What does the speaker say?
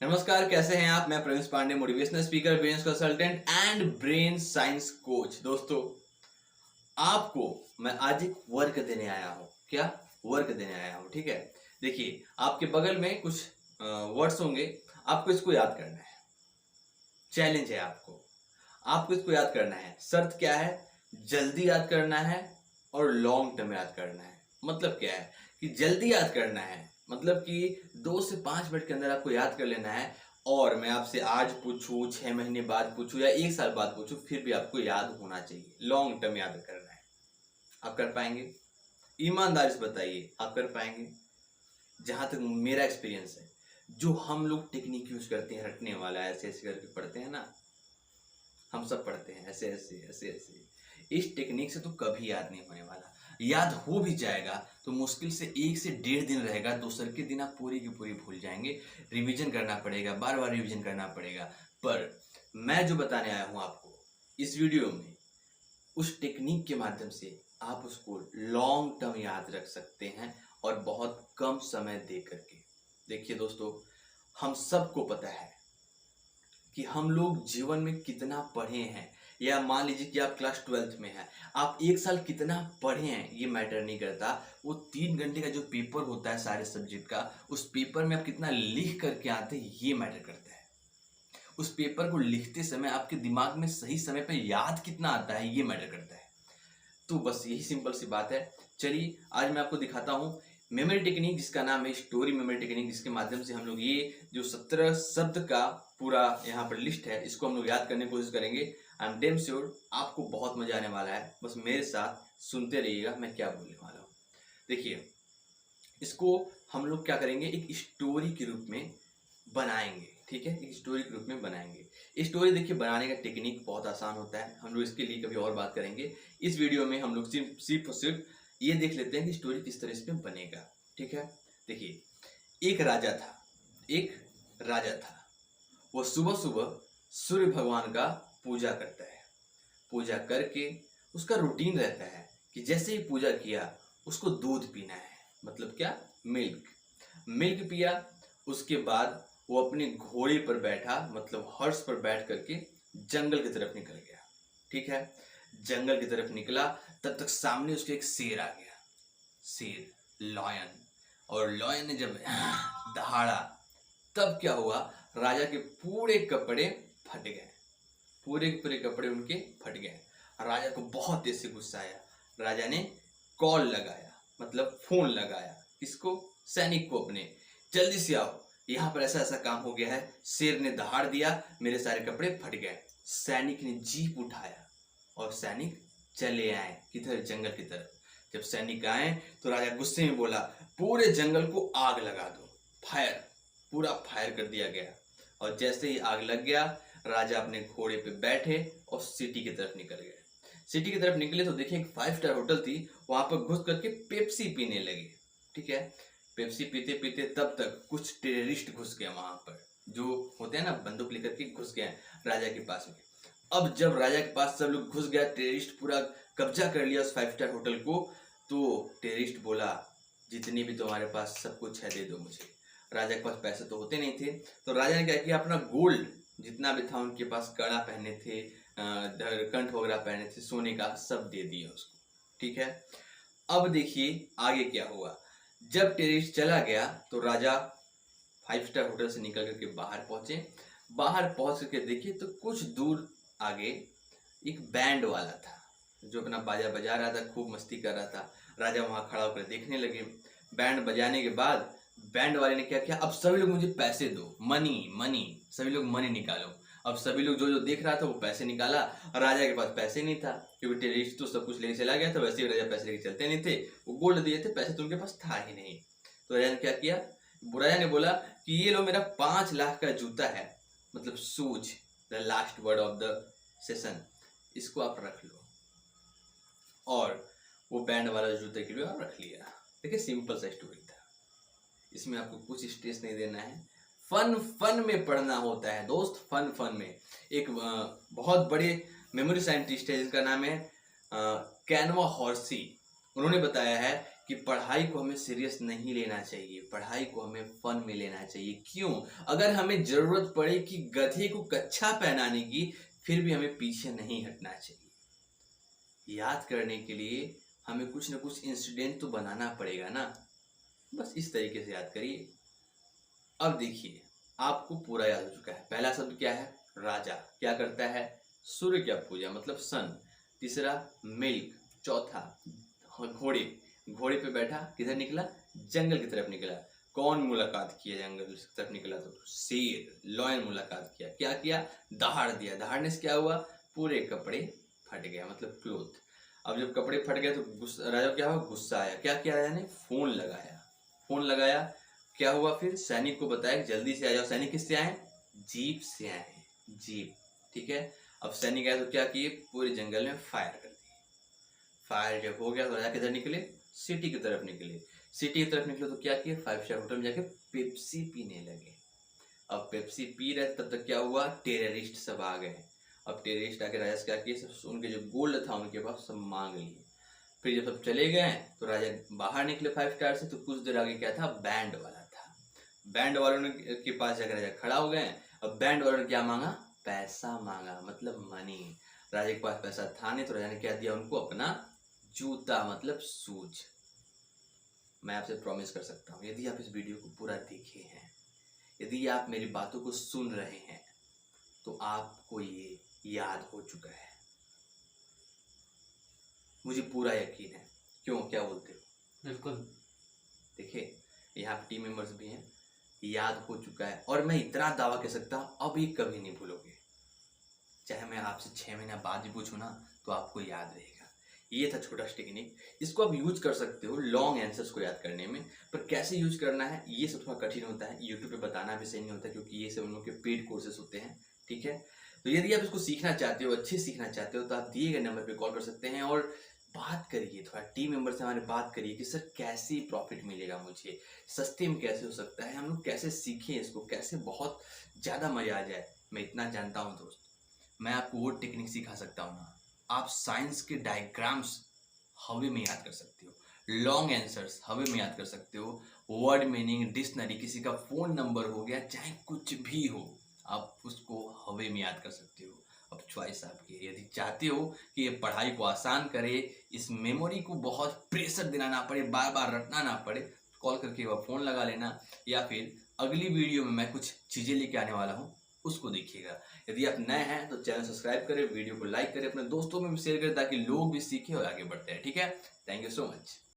नमस्कार, कैसे हैं आप। मैं Praveen Pandey, motivational speaker, brain consultant and brain science coach. दोस्तों, आपको मैं आज एक वर्क देने आया हूं। क्या वर्क देने आया हूं? ठीक है, देखिए आपके बगल में कुछ वर्ड्स होंगे, आपको इसको याद करना है। चैलेंज है आपको, आपको इसको याद करना है। शर्त क्या है? जल्दी याद करना है और लॉन्ग टर्म याद करना है। मतलब क्या है कि जल्दी याद करना है, मतलब कि 2 से 5 मिनट के अंदर आपको याद कर लेना है। और मैं आपसे आज पूछूं, 6 महीने बाद पूछूं या 1 साल बाद पूछूं, फिर भी आपको याद होना चाहिए। लॉन्ग टर्म याद करना है। आप कर पाएंगे? ईमानदारी से बताइए, आप कर पाएंगे? जहां तक मेरा एक्सपीरियंस है, जो हम लोग टेक्निक यूज करते हैं रटने वाला, ऐसे ऐसे करके पढ़ते हैं ना, हम सब पढ़ते हैं ऐसे ऐसे ऐसे ऐसे। इस टेक्निक से तो कभी याद नहीं होने वाला। याद हो भी जाएगा तो मुश्किल से 1 से 1.5 दिन रहेगा। दूसरे के दिन आप पूरी की पूरी भूल जाएंगे। रिवीजन करना पड़ेगा, बार बार रिवीजन करना पड़ेगा। पर मैं जो बताने आया हूं आपको इस वीडियो में, उस टेक्निक के माध्यम से आप उसको लॉन्ग टर्म याद रख सकते हैं और बहुत कम समय दे करके। देखिए दोस्तों, हम सबको पता है कि हम लोग जीवन में कितना पढ़े हैं। या मान लीजिए कि आप क्लास 12th में हैं, आप 1 साल कितना पढ़े हैं ये मैटर नहीं करता। वो 3 घंटे का जो पेपर होता है सारे सब्जेक्ट का, उस पेपर में आप कितना लिख करके आते हैं ये मैटर करता है। उस पेपर को लिखते समय आपके दिमाग में सही समय पर याद कितना आता है ये मैटर करता है। तो बस यही सिंपल सी बात है। चलिए आज मैं आपको दिखाता हूँ मेमोरी टेक्निक, जिसका नाम है स्टोरी मेमोरी टेक्निक, जिसके माध्यम से हम लोग ये जो 17 शब्द का पूरा यहाँ पर लिस्ट है, इसको हम लोग याद करने की कोशिश करेंगे। आई एम डेम श्योर आपको बहुत मजा आने वाला है। बस मेरे साथ सुनते रहिएगा मैं क्या बोलने वाला हूँ। देखिए, इसको हम लोग क्या करेंगे, एक स्टोरी के रूप में बनाएंगे। ठीक है, एक स्टोरी के रूप में बनाएंगे। स्टोरी देखिए, बनाने का टेक्निक बहुत आसान होता है। हम लोग इसके लिए कभी और बात करेंगे। इस वीडियो में हम लोग सिर्फ और सिर्फ ये देख लेते हैं कि स्टोरी किस तरह से बनेगा। ठीक है, देखिए, एक राजा था। एक राजा था, वो सुबह सुबह सूर्य भगवान का पूजा करता है। पूजा करके उसका रूटीन रहता है कि जैसे ही पूजा किया उसको दूध पीना है। मतलब क्या? मिल्क। मिल्क पिया, उसके बाद वो अपने घोड़े पर बैठा, मतलब हॉर्स पर बैठ करके जंगल की तरफ निकल गया। ठीक है, जंगल की तरफ निकला, तब तक सामने उसके एक शेर आ गया। शेर, लॉयन। और लॉयन ने जब दहाड़ा, तब क्या हुआ, राजा के पूरे कपड़े फट गए। पूरे के पूरे कपड़े उनके फट गए। राजा को बहुत तेज से गुस्सा आया। राजा ने कॉल लगाया, मतलब फोन लगाया। किसको? सैनिक को अपने। जल्दी से आओ, यहाँ पर ऐसा ऐसा काम हो गया है। शेर ने दहाड़ दिया, मेरे सारे कपड़े फट गए। सैनिक ने जीप उठाया और सैनिक चले आए किधर? जंगल की तरफ। जब सैनिक आए तो राजा गुस्से में बोला, पूरे जंगल को आग लगा दो। फायर, पूरा फायर कर दिया गया। और जैसे ही आग लग गया, राजा अपने घोड़े पे बैठे और सिटी की तरफ निकल गए। सिटी की तरफ निकले तो देखिए, एक 5 स्टार होटल थी, वहां पर घुस करके पेप्सी पीने लगे। ठीक है, पेप्सी पीते पीते तब तक कुछ टेररिस्ट घुस गए वहां पर, जो होते हैं ना, बंदूक लेकर के घुस गए राजा के पास में। अब जब राजा के पास सब लोग घुस गया, टेररिस्ट पूरा कब्जा कर लिया उस 5 स्टार होटल को, तो टेररिस्ट बोला, जितनी भी तुम्हारे पास सब कुछ है दे दो मुझे। राजा के पास पैसे तो होते नहीं थे, तो राजा ने क्या किया, अपना गोल्ड जितना भी था, उनके पास कड़ा पहने थे, कंठ वगैरह पहने थे, सोने का, सब दे दिया उसको। ठीक है, अब देखिए आगे क्या हुआ। जब टेररिस्ट चला गया तो राजा 5 स्टार होटल से निकल करके बाहर पहुंचे। बाहर पहुंच करके देखिए तो कुछ दूर आगे एक बैंड वाला था, जो अपना बाजा बजा रहा था, खूब मस्ती कर रहा था। राजा वहां खड़ा होकर देखने लगे। बैंड बजाने के बाद बैंड वाले ने क्या किया, अब सभी लोग मुझे पैसे दो, मनी मनी, सभी लोग मनी निकालो। अब सभी लोग जो जो देख रहा था वो पैसे निकाला। राजा के पास पैसे नहीं था, क्योंकि टेररिस्ट तो सब कुछ लेके चला गया था। वैसे ही राजा पैसे लेके चलते नहीं थे, वो गोल्ड दिए थे, पैसे तो उनके पास था ही नहीं। तो राजा ने क्या किया, राजा ने बोला कि ये लो मेरा 5 लाख का जूता है, मतलब shoes, the last word of the session, इसको आप रख लो। और वो बैंड वाला जूते के लिए आप रख लिया। देखिए, सिंपल सा स्टोरी था, इसमें आपको कुछ स्ट्रेस नहीं देना है। फन फन में पढ़ना होता है दोस्त, फन फन में। एक बहुत बड़े मेमोरी साइंटिस्ट है जिसका नाम है कैनवा हॉर्सी। उन्होंने बताया है कि पढ़ाई को हमें सीरियस नहीं लेना चाहिए, पढ़ाई को हमें फन में लेना चाहिए। क्यों? अगर हमें जरूरत पड़े कि गधे को कच्छा पहनाने की, फिर भी हमें पीछे नहीं हटना चाहिए। याद करने के लिए हमें कुछ ना कुछ इंसिडेंट तो बनाना पड़ेगा ना, बस इस तरीके से याद करिए। अब देखिए, आपको पूरा याद हो चुका है। पहला शब्द क्या है? राजा। क्या करता है? सूर्य क्या पूजा, मतलब सन। तीसरा मिल्क। चौथा घोड़े, घोड़े पे बैठा किधर निकला? जंगल की तरफ निकला। कौन मुलाकात किया जंगल की तरफ निकला? तो शेर, लॉयन मुलाकात किया। क्या किया? दहाड़ दिया। दहाड़ने से क्या हुआ? पूरे कपड़े फट गया, मतलब क्लोथ। अब जब कपड़े फट गए तो राजा क्या हुआ? गुस्सा आया। क्या किया राजा ने? फोन लगाया। फोन लगाया, क्या हुआ फिर? सैनिक को बताया जल्दी से आ जाओ। सैनिक किससे आए? जीप से आए, जीप। ठीक है। अब सैनिक आए तो क्या किए? पूरे जंगल में फायर कर दिए। फायर जब हो गया तो राजा किधर निकले? सिटी की तरफ निकले। सिटी की तरफ निकले तो क्या किए? 5 स्टार होटल में जाके पेप्सी पीने लगे। अब पेप्सी पी रहे तब तक क्या हुआ? टेररिस्ट सब आ गए। अब टेररिस्ट आके राजा से क्या किए? सब उनके जो गोल्ड था उनके पास सब मांग लिए। फिर जब सब चले गए तो राजा बाहर निकले 5 स्टार से, तो कुछ देर आगे क्या था? बैंड वाला था। बैंड वालों ने के पास जाकर राजा खड़ा हो गए। अब बैंड वालों ने क्या मांगा? पैसा मांगा, मतलब मनी। राजा के पास पैसा था नहीं तो राजा ने क्या दिया उनको? अपना जूता, मतलब शूज। मैं आपसे प्रॉमिस कर सकता हूँ, यदि आप इस वीडियो को पूरा देखे हैं, यदि आप मेरी बातों को सुन रहे हैं, तो आपको ये याद हो चुका है। मुझे पूरा यकीन है। क्यों, क्या बोलते हो? बिल्कुल। देखिए, यहाँ पे टीम मेंबर्स भी हैं, याद हो चुका है। और मैं इतना दावा कर सकता हूँ, अब ये कभी नहीं भूलोगे। चाहे मैं आपसे 6 महीना बाद भी पूछूँ ना, तो आपको याद रहेगा। ये था छोटा टेक्निक। इसको आप यूज कर सकते हो लॉन्ग आंसर्स को याद करने में, पर कैसे यूज करना है ये सब थोड़ा कठिन होता है। यूट्यूब पे बताना भी सही नहीं होता, क्योंकि ये सब उन लोग के पेड कोर्सेस होते हैं। ठीक है। तो यदि आप इसको सीखना चाहते हो, अच्छे सीखना चाहते हो, तो आप दिए गए नंबर पे कॉल कर सकते हैं और बात करिए। थोड़ा टीम मेंबर से हमारे बात करिए कि सर कैसे प्रॉफिट मिलेगा मुझे, सस्ते में कैसे हो सकता है, हम लोग कैसे सीखें इसको, कैसे बहुत ज़्यादा मजा आ जाए। मैं इतना जानता हूँ दोस्त, मैं आपको वो टेक्निक सिखा सकता हूँ ना, आप साइंस के डायग्राम्स हवे में याद कर सकते हो, लॉन्ग आंसर्स हवे में याद कर सकते हो, वर्ड मीनिंग, डिक्शनरी, किसी का फोन नंबर हो गया, चाहे कुछ भी हो, आप उसको हवे में याद कर सकते हो। अब चॉइस आपकी है। यदि चाहते हो कि ये पढ़ाई को आसान करे, इस मेमोरी को बहुत प्रेशर देना ना पड़े, बार बार रटना ना पड़े, कॉल करके वह फ़ोन लगा लेना, या फिर अगली वीडियो में मैं कुछ चीज़ें लेके आने वाला हूँ, उसको देखिएगा। यदि आप नए हैं तो चैनल सब्सक्राइब करें, वीडियो को लाइक करें, अपने दोस्तों में भी शेयर करें, ताकि लोग भी सीखें और आगे बढ़ते हैं। ठीक है। Thank you so much.